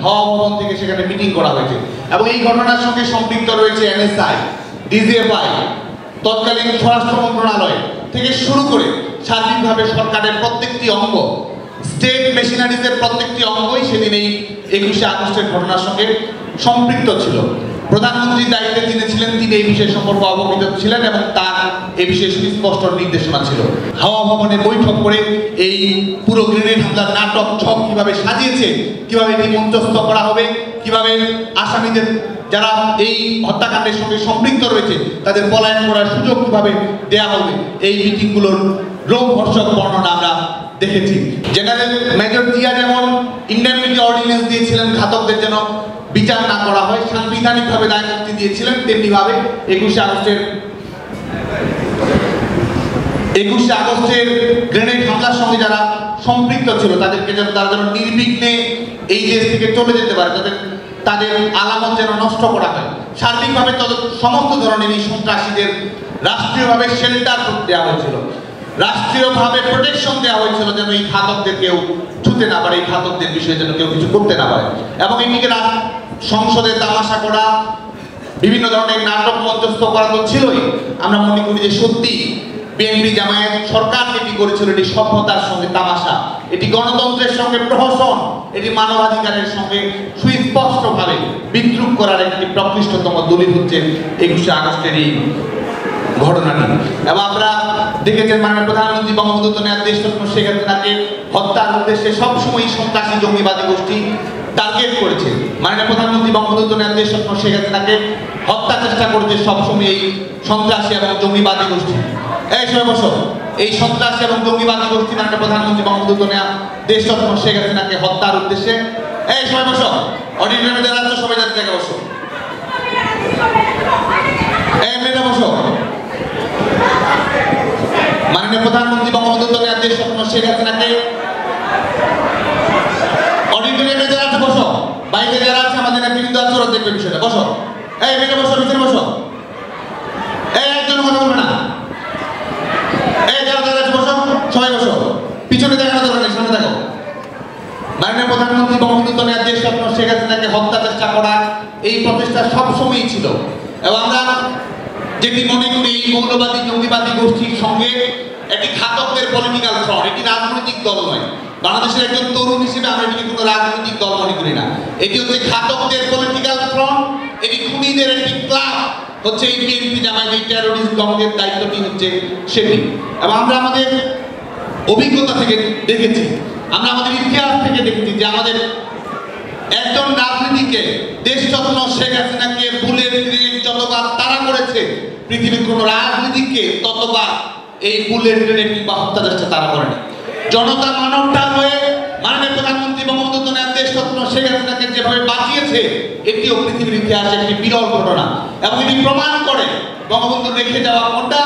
হাওয়া ভবন থেকে সেখানে মিটিং করা হয়েছে এবং এই ঘটনার সঙ্গে সম্পৃক্ত রয়েছে এনএসআই, ডিজিএফআই, তৎকালীন স্বরাষ্ট্র মন্ত্রণালয় থেকে শুরু করে সার্বিকভাবে সরকারের প্রত্যেকটি অঙ্গ, স্টেট মেশিনারিজের প্রত্যেকটি অঙ্গই সেদিন এই 21শে আগস্টের ঘটনার সঙ্গে সম্পৃক্ত ছিল। প্রধানমন্ত্রীর দায়িত্বে যিনি ছিলেন তিনি এই বিষয় সম্পর্কে অবগত ছিলেন এবং তার এই বিষয়ে সুস্পষ্ট নির্দেশনা ছিল। হাওয়া ভবনে বৈঠক করে এই পুরো গ্রেনেড হামলার নাটক ছক কিভাবে সাজিয়েছে, কিভাবে এটি মঞ্চস্থ করা হবে, কিভাবে আসামিদের যারা এই হত্যাকাণ্ডের সঙ্গে সম্পৃক্ত রয়েছে তাদের পলায়ন করার সুযোগ কিভাবে দেয়া হবে, এই মিটিংগুলোর রোমহর্ষক বর্ণনা আমরা দেখেছি। জেনারেল মেজর জিয়া যেমন ইন্ডেমনিটি অর্ডিন্যান্স দিয়েছিলেন ঘাতকদের যেন বিচার না করা হয়, সাংবিধানিকভাবে দায়মুক্তি দিয়েছিলেন, তেমনি ভাবে 21শে আগস্টের গ্রেনেড হামলার সঙ্গে যারা সম্পৃক্ত ছিল তাদেরকে যেন তারা যেন নির্বিঘ্নে এই দেশ থেকে চলে যেতে পারে, তাদের আলামত যেন নষ্ট করা হয়। সার্বিকভাবে সমস্ত ধরনের এই সন্ত্রাসীদের রাষ্ট্রীয়ভাবে শেল্টার দেওয়া হয়েছিল, রাষ্ট্রীয়ভাবে প্রোটেকশন দেওয়া হয়েছিল যেন এই ঘাতকদের কেউ ছুতে না পারে, এই ঘাতকদের বিষয়ে যেন কেউ কিছু করতে না পারে। এবং এটিকে সংসদে তামাশা করা, বিভিন্ন ধরনের নাটক মঞ্চস্থ করা তো ছিলই। আমরা মনে করি যে সত্যি বিএনপি জামায়াত সরকার যেটি করেছিল এটি সভ্যতার সঙ্গে তামাশা, এটি গণতন্ত্রের সঙ্গে প্রহসন, এটি মানবাধিকারের সঙ্গে সুস্পষ্টভাবে বিদ্রুপ করার একটি প্রকৃষ্টতম দলিল হচ্ছে 21শে আগস্টের এই ঘটনাটি। এবং আমরা দেখেছেন মাননীয় প্রধানমন্ত্রী বঙ্গবন্ধু দেশ শেখ হাসিনাকে হত্যার উদ্দেশ্যে সবসময় সন্ত্রাসী জঙ্গিবাদী গোষ্ঠী টার্গেট করেছে। মাননীয় প্রধানমন্ত্রী বঙ্গবন্ধু দেশ শেখ হাসিনাকে হত্যা চেষ্টা করেছে সবসময় এই সন্ত্রাসী এবং জঙ্গিবাদী গোষ্ঠী। এই সময় বসো, এই সন্ত্রাসী এবং জঙ্গিবাদী গোষ্ঠী মাননীয় প্রধানমন্ত্রী বঙ্গবন্ধু দেশ শেখ হাসিনাকে হত্যার উদ্দেশ্যে, এই সময় বসো, অডিটোরিয়ামে যারা আছো সবাই যাতে জায়গায় বসো, এই মেয়েরা বসো। মাননীয় প্রধানমন্ত্রী বঙ্গবন্ধু দেশ শেখ হাসিনাকে অডিটোরিয়ামে যারা আছে বসো, বাইরে যারা আছে আমাদের নেতৃবৃন্দ আছে ওরা দেখবে বিষয়টা, বসো, এই মেয়েরা বসো, ভিতরে বসো, এই একজন কথা বলবে না, এই যারা যারা আছে বসো, সবাই বসো, পিছনে দেখানো দরকার নেই, সামনে দেখো। মাননীয় প্রধানমন্ত্রী বঙ্গবন্ধু দেশ শেখ হাসিনাকে হত্যা চেষ্টা করা এই প্রচেষ্টা সবসময়ই ছিল এবং আমরা যেটি মনে করি এই মৌলবাদী জঙ্গিবাদী গোষ্ঠীর সঙ্গে একটি ঘাতকদের পলিটিক্যাল ফ্রন্ট, এটি রাজনৈতিক দল নয়। বাংলাদেশের একজন তরুণ হিসেবে আমরা এটিকে কোনো রাজনৈতিক দল মনে করি না, এটি হচ্ছে ঘাতকদের পলিটিক্যাল ফ্রন্ট, এটি খুনিদের একটি ক্লাব হচ্ছে এই বিএনপি জামায়াত, এই টেরোরিস্ট দলের দায়িত্বটি হচ্ছে সেটি। এবং আমরা আমাদের অভিজ্ঞতা থেকে দেখেছি, আমরা আমাদের ইতিহাস থেকে দেখেছি যে আমাদের একজন রাজনীতিকে দেশরত্ন শেখ হাসিনাকে বুলেট গ্রেনেড যতবার তাড়া করেছে পৃথিবীর কোন রাজনীতিকে ততবার এই বুলেট গ্রেনেড কিংবা হত্যা চেষ্টা তাড়া করেনি। জনতা মানবটা হয়ে মাননীয় প্রধানমন্ত্রী বঙ্গবন্ধু দেশরত্ন শেখ হাসিনাকে যেভাবে বাঁচিয়েছে এটিও পৃথিবীর ইতিহাসে একটি বিরল ঘটনা এবং এটি প্রমাণ করে বঙ্গবন্ধু রেখে যাওয়া কন্যা,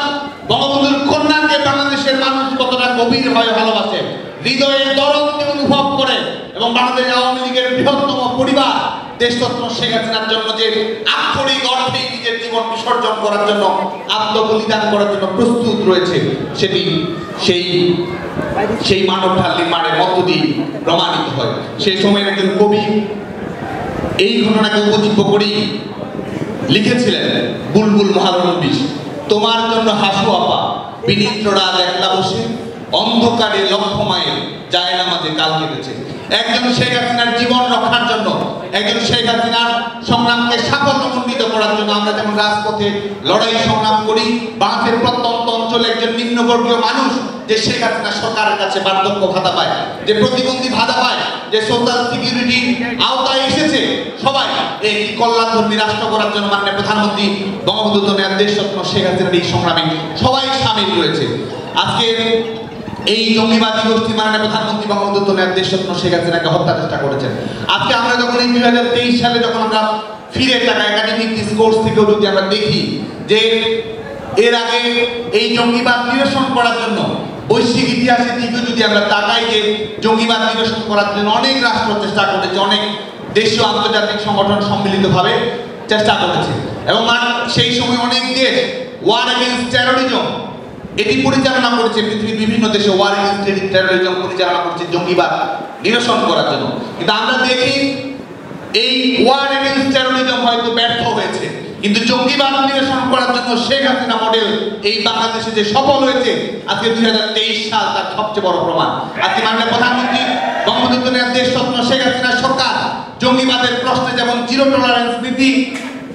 বঙ্গবন্ধুর কন্যাকে বাংলাদেশের মানুষ কতটা গভীর হয়ে ভালোবাসে, হৃদয়ের দরদ অনুভব করে এবং বাংলাদেশ আওয়ামী লীগের বৃহত্তম পরিবার দেশরত্ন শেখ হাসিনার জন্য যে আক্ষরিক অর্থে নিজের জীবন বিসর্জন করার জন্য, আত্মবলিদান করার জন্য প্রস্তুত রয়েছে, সেটি সেই মানব ঢাল নির্মাণের মধ্য দিয়ে প্রমাণিত হয়। সেই সময়ের একজন কবি এই ঘটনাকে উপজীব্য করেই লিখেছিলেন, বুলবুল মহালনবিশ, তোমার জন্য হাসু আপা বিনিদ্র রাত একলা বসে অন্ধকারে লক্ষ মাইল যায় না মাঝে কাল কেটেছে। একজন শেখ হাসিনার জীবন রক্ষার জন্য, একজন শেখ হাসিনার সংগ্রামকে সাফল্যমণ্ডিত করার জন্য আমরা যেমন রাজপথে লড়াই সংগ্রাম করি, বাংলাদেশের প্রত্যন্ত অঞ্চলে একজন নিম্নবর্গীয় মানুষ যে শেখ হাসিনা সরকারের কাছে বার্ধক্য ভাতা পায়, যে প্রতিবন্ধী ভাতা পায়, যে সোশ্যাল সিকিউরিটি আওতায় এসেছে, সবাই এই কল্যাণধর্মী রাষ্ট্র করার জন্য মাননীয় প্রধানমন্ত্রী বঙ্গবন্ধু দেশরত্ন শেখ হাসিনার এই সংগ্রামে সবাই সামিল রয়েছে। আজকে এই জঙ্গিবাদী গোষ্ঠী মাননীয় প্রধানমন্ত্রী বঙ্গবন্ধু দেশরত্ন শেখ হাসিনাকে হত্যা চেষ্টা করেছেন। আজকে আমরা যখন এই 2023 সালে যখন আমরা ফিরে তাকাই একাডেমিক ডিসকোর্স থেকেও যদি আমরা দেখি যে এর আগে এই জঙ্গিবাদ নিরসন করার জন্য বৈশ্বিক ইতিহাসের দিকে যদি আমরা তাকাই যে জঙ্গিবাদ নিরসন করার জন্য অনেক রাষ্ট্র চেষ্টা করেছে, অনেক দেশীয় আন্তর্জাতিক সংগঠন সম্মিলিতভাবে চেষ্টা করেছে এবং সেই সময় অনেক দেশ ওয়ার এগেইনস্ট টেরোরিজম এটি পরিচালনা করেছে, পৃথিবীর বিভিন্ন দেশে ওয়ার এগেইনস্ট টেরোরিজম পরিচালনা করেছে জঙ্গিবাদ নিরসন করার জন্য। কিন্তু আমরা দেখি এই ওয়ার এগেইনস্ট টেরোরিজম হয়তো ব্যর্থ হয়েছে, কিন্তু জঙ্গিবাদ নিরসন করার জন্য শেখ হাসিনা মডেল এই বাংলাদেশে যে সফল হয়েছে আজকে 2023 সাল তার সবচেয়ে বড় প্রমাণ। আজকে মাননীয় প্রধানমন্ত্রী বঙ্গবন্ধু দেশরত্ন শেখ হাসিনা সরকার জঙ্গিবাদের প্রশ্নে যেমন জিরো টলারেন্স নীতি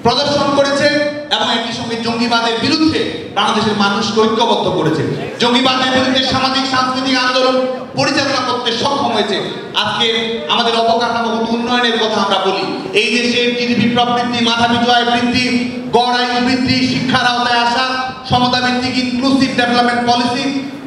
প্রদর্শন করেছে এবং একই সঙ্গে জঙ্গিবাদের বিরুদ্ধে বাংলাদেশের মানুষকে ঐক্যবদ্ধ করেছে, জঙ্গিবাদের বিরুদ্ধে সামাজিক সাংস্কৃতিক আন্দোলন পরিচালনা করতে সক্ষম হয়েছে। আজকে আমাদের অবকাঠামোগত উন্নয়নের কথা আমরা বলি, এই দেশের জিডিপি প্রবৃদ্ধি, মাথাপিছু আয় বৃদ্ধি, গড় আয়ু বৃদ্ধি, শিক্ষার আওতায় আসা, সমতা ভিত্তিক ইনক্লুসিভ ডেভেলপমেন্ট পলিসি,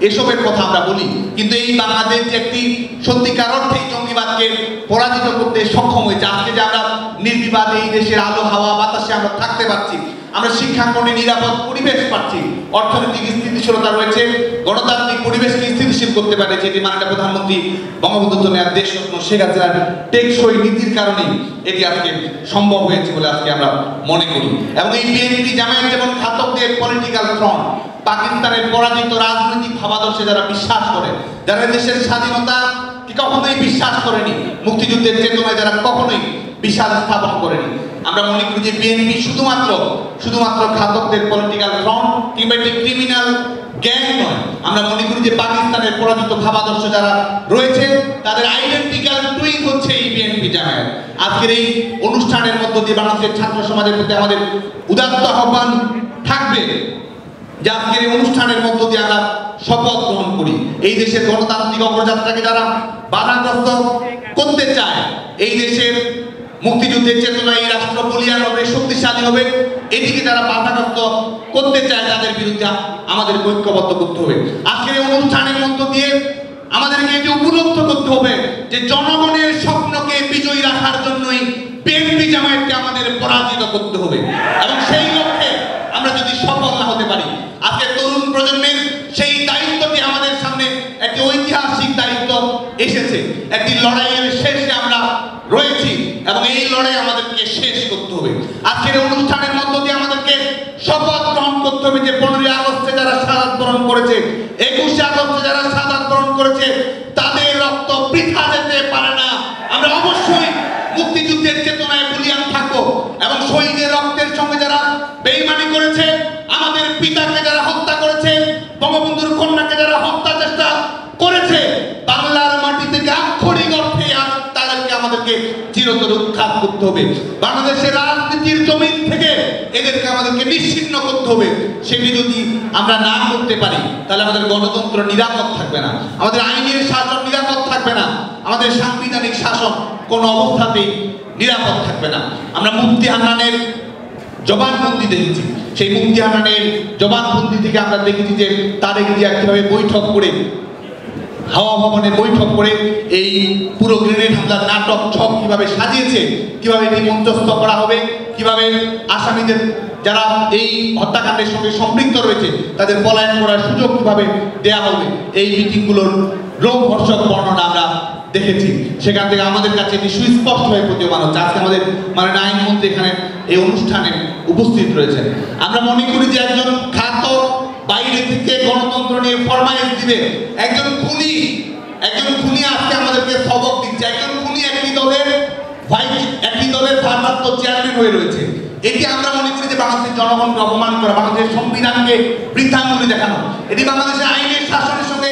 এসবের কথা আমরা বলি, কিন্তু এই বাংলাদেশ যে একটি সত্যিকার অর্থে জঙ্গিবাদকে পরাজিত করতে সক্ষম হয়েছে। আজকে যে আমরা নির্বিবাদে এই দেশের আলো হাওয়া বাতাসে আমরা থাকতে পারছি, আমরা শিক্ষাঙ্গনে নিরাপদ পরিবেশ পাচ্ছি, অর্থনৈতিক স্থিতিশীলতা রয়েছে, গণতান্ত্রিক পরিবেশকে স্থিতিশীল করতে পারে, যেটি মাননীয় প্রধানমন্ত্রী বঙ্গবন্ধু দেশরত্ন শেখ হাসিনার টেকসই নীতির কারণে এটি আজকে সম্ভব হয়েছে বলে আজকে আমরা মনে করি। এবং এই বিএনপি জামায়াত যেমন ঘাতকদের পলিটিক্যাল ফ্রন্ট, পাকিস্তানের পরাজিত রাজনৈতিক ভাবাদর্শে যারা বিশ্বাস করে, যারা দেশের স্বাধীনতা কি কখনোই বিশ্বাস করেনি, মুক্তিযুদ্ধের চেতনায় যারা কখনোই বিশ্বাস স্থাপন করেনি, আমরা মনে করি যে বিএনপি শুধুমাত্র ঘাতকদের পলিটিক্যাল ফ্রন্ট কিংবা একটি ক্রিমিনাল গ্যাং নয়। আমরা মনে করি যে পাকিস্তানের পরাজিত ভাবাদর্শ যারা রয়েছে তাদের আইডেন্টিক্যাল টুইন হচ্ছে এই বিএনপি জামায়াত। আজকের এই অনুষ্ঠানের মধ্য দিয়ে বাংলাদেশের ছাত্র সমাজের প্রতি আমাদের উদাত্ত আহ্বান থাকবে যে আজকের এই অনুষ্ঠানের মধ্য দিয়ে আমরা শপথ গ্রহণ করি, এই দেশের গণতান্ত্রিক অগ্রযাত্রাকে যারা বাধাগ্রস্ত করতে চায়, এই দেশের মুক্তিযুদ্ধের চেতনায় এই রাষ্ট্র বলিয়ান হবে, শক্তিশালী হবে, এটিকে যারা বাধাগ্রস্ত করতে চায় তাদের বিরুদ্ধে আমাদের ঐক্যবদ্ধ করতে হবে। আজকের এই অনুষ্ঠানের মধ্য দিয়ে আমাদেরকে এটি উপলব্ধ করতে হবে যে জনগণের স্বপ্নকে বিজয়ী রাখার জন্যই বিএনপি জামায়াতকে আমাদের পরাজিত করতে হবে। এবং সেই লক্ষ্যে আমরা যদি সফল না হতে পারি, আজকে তরুণ প্রজন্মের সেই দায়িত্বটি আমাদের সামনে একটি ঐতিহাসিক দায়িত্ব এসেছে। একটি লড়াইয়ের শেষে আমরা রয়েছি এবং এই লড়াই আমাদেরকে শেষ করতে হবে। আজকের অনুষ্ঠানের মধ্য দিয়ে আমাদেরকে শপথ গ্রহণ করতে হবে যে 15 আগস্টে যারা শাহাদাত বরণ করেছে, 21 আগস্টে যারা শাহাদাত বরণ করেছে, তাদের রক্ত বৃথা যেতে পারে না। আমরা অবশ্যই মুক্তিযুদ্ধের চেতনায় বলিয়ান থাকবো এবং শহীদের রক্তের সঙ্গে যারা বেঈমানি করেছে, আমাদের পিতাকে যারা হত্যা করেছে, বঙ্গবন্ধুর কন্যাকে যারা হত্যা চেষ্টা করেছে, বাংলার মাটি থেকে আক্ষরিক অর্থে তাদেরকে আমাদেরকে চিরতরে উৎখাত করতে হবে। বাংলাদেশের রাজনীতির জমিন থেকে এদেরকে আমাদেরকে নিশ্চিহ্ন করতে হবে। সেটি যদি আমরা না করতে পারি তাহলে আমাদের গণতন্ত্র নিরাপদ থাকবে না, আমাদের আইনের শাসন নিরাপদ থাকবে না, আমাদের সাংবিধানিক শাসন কোনো অবস্থাতেই নিরাপদ থাকবে না। আমরা মুফতি হান্নানের জবানবন্দি দেখেছি, সেই মুফতি হান্নানের জবানবন্দি থেকে আমরা দেখেছি যে তারেক জিয়া কিভাবে বৈঠক করে, হাওয়া ভবনে বৈঠক করে এই পুরো গ্রেনেড হামলার নাটক ছক কিভাবে সাজিয়েছে, কিভাবে এটি মঞ্চস্থ করা হবে, কিভাবে আসামিদের যারা এই হত্যাকাণ্ডের সঙ্গে সম্পৃক্ত রয়েছে তাদের পলায়ন করার সুযোগ কিভাবে দেয়া হবে, এই মিটিংগুলোর রোমহর্ষক বর্ণনা আমরা দেখেছি। সেখান থেকে আমাদের কাছে এটি সুস্পষ্ট হয়ে প্রতীয়মান হচ্ছে। আজকে আমাদের মাননীয় আইনমন্ত্রী এখানে এই অনুষ্ঠানে উপস্থিত রয়েছেন। আমরা মনে করি যে একজন ঘাতক বাইরে থেকে গণতন্ত্র নিয়ে ফরমাইশ দিবে, একজন খুনি আজকে আমাদেরকে সবক দিচ্ছে, একজন খুনি একটি দলের ভারপ্রাপ্ত চেয়ারম্যান হয়ে রয়েছে। এটি আমরা মনে করি যে বাংলাদেশের জনগণকে অপমান করা, বাংলাদেশের সংবিধানকে বৃদ্ধাঙ্গুলি দেখানো, এটি বাংলাদেশের আইনের শাসনের সঙ্গে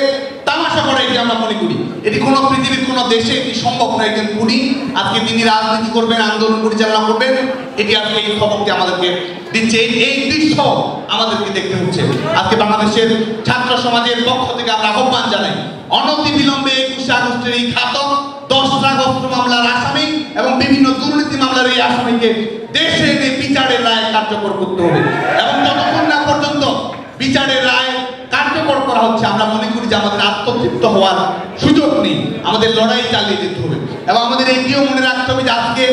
তামাশা করা, এটি আমরা মনে করি। এটি কোনো পৃথিবীর কোনো দেশে এটি সম্ভব নয়। একজন খুনি আজকে তিনি রাজনীতি করবেন, আন্দোলন পরিচালনা করবেন, এটি আজকে এই খবরটি আমাদেরকে দিচ্ছে। এই দৃশ্য আমাদেরকে দেখতে হচ্ছে। আজকে বাংলাদেশের ছাত্র সমাজের পক্ষ থেকে আমরা আহ্বান জানাই, অনতিবিলম্বে 21 আগস্টের এই ঘাতক 10 আগস্ট মামলার আসামি এবং বিভিন্ন দুর্নীতি মামলার এই আসামিকে দেশে এনে বিচারের রায় কার্যকর করতে হবে। এবং যতক্ষণ না পর্যন্ত বিচারের রায় কার্যকর করা হচ্ছে আমরা মনে করি যে আমাদের আত্মতৃপ্ত হওয়ার সুযোগ নেই, আমাদের লড়াই চালিয়ে যেতে হবে। এবং আমাদের এইটিও মনে রাখতে হবে যে আজকে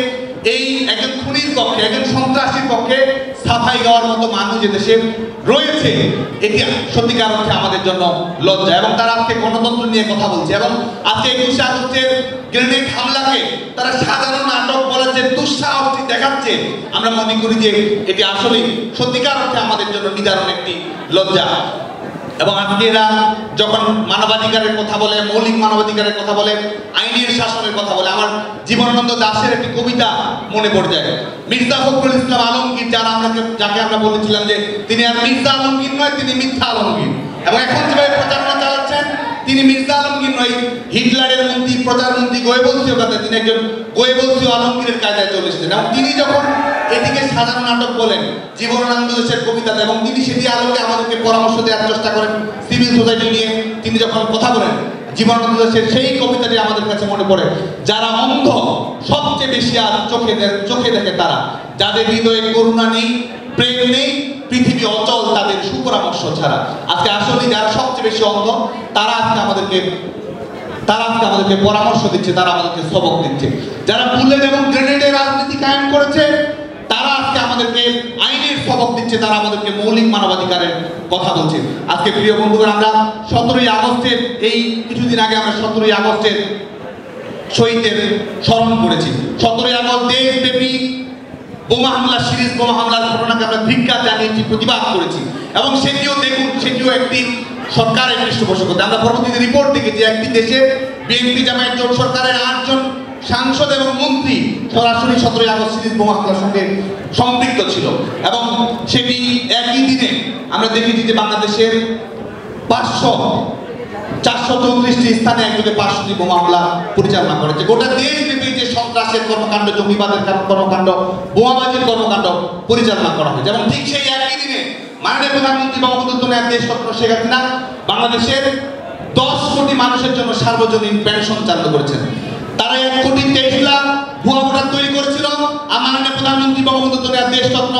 এই একজন খুনির পক্ষে, একজন সন্ত্রাসীর পক্ষে সাফাই গাওয়ার মতো মানুষ দেশে রয়েছে, এটি সত্যিকার অর্থে আমাদের জন্য লজ্জা। এবং তারা আজকে গণতন্ত্র নিয়ে কথা বলছে এবং আজকে 21 আগস্টের গ্রেনেড হামলাকে তারা সাধারণ নাটক বলার যে দুঃসাহসটি দেখাচ্ছে, আমরা মনে করি যে এটি আসলে সত্যিকার অর্থে আমাদের জন্য নিদারুণ একটি লজ্জা। এবং আজকে এরা যখন মানবাধিকারের কথা বলে, মৌলিক মানবাধিকারের কথা বলে, আইনের শাসনের কথা বলে, আমার জীবনানন্দ দাশের একটি কবিতা মনে পড়ে যায়। মির্জা ফখরুল ইসলাম আলমগীর, যাকে আমরা বলেছিলাম যে তিনি আর মির্জা আলমগীর নয়, তিনি মিথ্যা আলমগীর, এবং এখন যেভাবে প্রচারণা চালাচ্ছেন তিনি মির্জা আলমগীর নয়, হিটলারের মন্ত্রী, প্রধানমন্ত্রী, গোয়েবলসীয় কথা, তিনি একজন গোয়েবলসীয় আলমগীরের কায়দায় চলে এসেছেন। এবং তিনি যখন এদিকে সাজানো নাটক বলেন জীবনানন্দ দাশের কবিতাতে, এবং তিনি সেটি আলোকে আমাদেরকে পরামর্শ দেওয়ার চেষ্টা করেন সিভিল সোসাইটি নিয়ে, তিনি যখন কথা বলেন জীবনানন্দ দাশের সেই কবিতাটি আমাদের কাছে মনে পড়ে। যারা অন্ধ সবচেয়ে বেশি আর চোখে দেখে তারা, যাদের হৃদয়ে করুণা নেই, প্রেম নেই, পৃথিবী অচল তাদের সুপরামর্শ ছাড়া। আজকে আসলে যারা সবচেয়ে বেশি অন্ধ তারা আজকে আমাদেরকে পরামর্শ দিচ্ছে, তারা আমাদেরকে সবক দিচ্ছে। যারা বুলেট এবং গ্রেনেডের রাজনীতি কায়েম করেছে তারা আজকে আমাদেরকে আইনের সবক দিচ্ছে, তারা আমাদেরকে মৌলিক মানবাধিকারের কথা বলছে। আজকে প্রিয় বন্ধুগণ, আমরা 17ই আগস্টের এই কিছুদিন আগে আমরা 17ই আগস্টের শহীদদের স্মরণ করেছি। 17ই আগস্ট দেশব্যাপী বোমা হামলা, সিরিজ বোমা হামলার ঘটনাকে আমরা ধিক্কার জানিয়েছি, প্রতিবাদ করেছি, এবং সেটিও দেখুন, সেটিও একটি সরকারের পৃষ্ঠপোষকতা। আমরা পরবর্তীতে রিপোর্ট দেখেছি একটি দেশে বিএনপি জামায়াত জোট সরকারের 8 জন সাংসদ এবং মন্ত্রী সরাসরি 17ই আগস্ট সিরিজ বোমা হামলার সঙ্গে সম্পৃক্ত ছিল, এবং সেটি একই দিনে আমরা দেখেছি যে বাংলাদেশের 434টি স্থানে একযোগে 500টি বোমা হামলা পরিচালনা করেছে। গোটা দেশব্যাপী যে সন্ত্রাসের কর্মকাণ্ড, জঙ্গিবাদের কর্মকাণ্ড, বোমাবাজির কর্মকাণ্ড পরিচালনা করা হয়েছে। এবং ঠিক সেই একই দিনে মাননীয় প্রধানমন্ত্রী বঙ্গবন্ধু দেশরত্ন শেখ হাসিনা বাংলাদেশের 10 কোটি মানুষের জন্য সার্বজনীন পেনশন চালু করেছেন। তারা 1 কোটি 23 লাখ ভুয়া ভোটার তৈরি করেছিল। আর মাননীয় প্রধানমন্ত্রী বঙ্গবন্ধু দেশরত্ন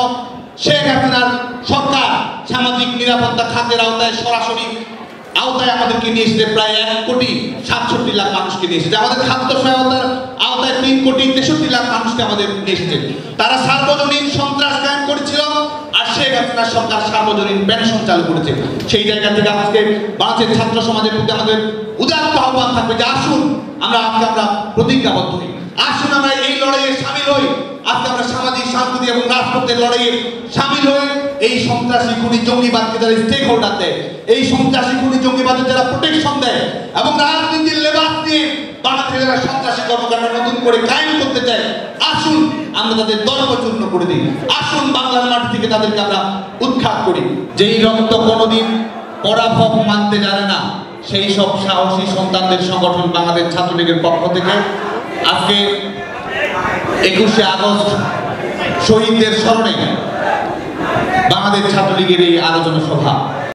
শেখ হাসিনার সরকার সামাজিক নিরাপত্তা খাতের আওতায় সরাসরি আমাদেরকে নিয়ে এসেছে প্রায় 1 কোটি 67 লাখ মানুষকে নিয়ে এসেছে। আমাদের খাদ্য সহায়তার আওতায় 3 কোটি 63 লাখ মানুষকে আমাদের নিয়ে এসেছে। তারা সার্বজনীন সন্ত্রাস কায়েম করেছিল, আর শেখ হাসিনার সরকার সার্বজনীন পেনশন চালু করেছে। সেই জায়গা থেকে আজকে বাংলাদেশের ছাত্র সমাজের প্রতি আমাদের উদাত্ত আহ্বান থাকবে যে আসুন আমরা প্রতিজ্ঞাবদ্ধ হই, আসুন আমরা এই লড়াইয়ে সামিল হই। আজকে আমরা সামাজিক শান্তি এবং রাজপথের লড়াইয়ে সামিল হই। এই সন্ত্রাসী খুনি জঙ্গিবাদকে যারা স্টেক হোল্ডার দেয়, এই সন্ত্রাসী খুনি জঙ্গিবাদের যারা প্রোটেকশন দেয়, এবং রাজনীতির লেবাস দিয়ে বাংলাদেশে যারা সন্ত্রাসী কর্মকাণ্ড নতুন করে কায়েম করতে চায়, আসুন আমরা তাদের দর্পচূর্ণ করে দিই। আসুন বাংলার মাটি থেকে তাদেরকে আমরা উৎখাত করি। যেই রক্ত কোনোদিন পরাভব মানতে জানে না, সেই সব সাহসী সন্তানদের সংগঠন বাংলাদেশ ছাত্রলীগের পক্ষ থেকে আজকে 21শে আগস্ট শহীদদের স্মরণে বাংলাদেশ ছাত্রলীগের এই আলোচনা সভা।